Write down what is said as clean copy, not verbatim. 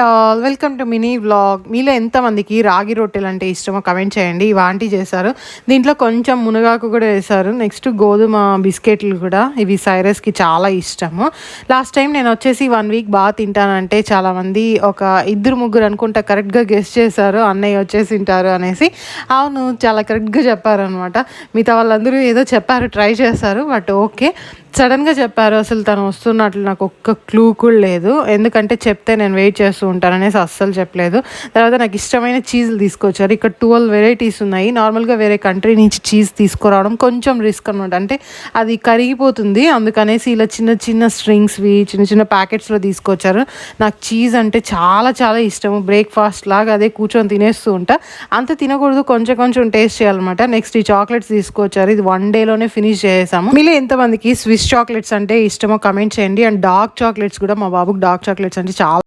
All welcome to mini vlog. మీలో ఎంతమందికి రాగి రొట్టెలు అంటే ఇష్టమో కమెంట్ చేయండి. ఇవి ఆంటీ చేశారు. దీంట్లో కొంచెం మునగాకు కూడా వేశారు. నెక్స్ట్ గోధుమ బిస్కెట్లు కూడా, ఇవి సైరస్కి చాలా ఇష్టము. లాస్ట్ టైం నేను వచ్చేసి 1 వీక్ బాగా తింటానంటే చాలామంది ఒక 2-3 అనుకుంటా కరెక్ట్గా గెస్ చేశారు అన్నయ్య వచ్చేసి తింటారు అనేసి. అవును, చాలా కరెక్ట్గా చెప్పారనమాట. మిగతా వాళ్ళందరూ ఏదో చెప్పారు, ట్రై చేశారు, బట్ ఓకే. సడన్గా చెప్పారు, అసలు తను వస్తున్నట్లు నాకు ఒక్క క్లూ కూడా లేదు. ఎందుకంటే చెప్తే నేను వెయిట్ చేస్తూ ఉంటాను అనేసి అస్సలు చెప్పలేదు. తర్వాత నాకు ఇష్టమైన చీజులు తీసుకొచ్చారు. ఇక్కడ 12 వెరైటీస్ ఉన్నాయి. నార్మల్గా వేరే కంట్రీ నుంచి చీజ్ తీసుకురావడం కొంచెం రిస్క్ అనమాట. అంటే అది కరిగిపోతుంది, అందుకనేసి ఇలా చిన్న చిన్న స్ట్రింగ్స్వి చిన్న చిన్న ప్యాకెట్స్లో తీసుకొచ్చారు. నాకు చీజ్ అంటే చాలా చాలా ఇష్టము. బ్రేక్ఫాస్ట్ లాగా అదే కూర్చొని తినేస్తూ ఉంటా. అంత తినకూడదు, కొంచెం కొంచెం టేస్ట్ చేయాలన్నమాట. నెక్స్ట్ ఈ చాక్లెట్స్ తీసుకొచ్చారు. ఇది 1 డేలోనే ఫినిష్ చేసాము. మీలో ఎంతమందికి స్విస్ చాక్లెట్స్ అంటే ఇష్టమో కమెంట్ చేయండి. అండ్ డార్క్ చాక్లెట్స్ కూడా, మా బాబుకి డార్క్ చాక్లెట్స్ అంటే చాలా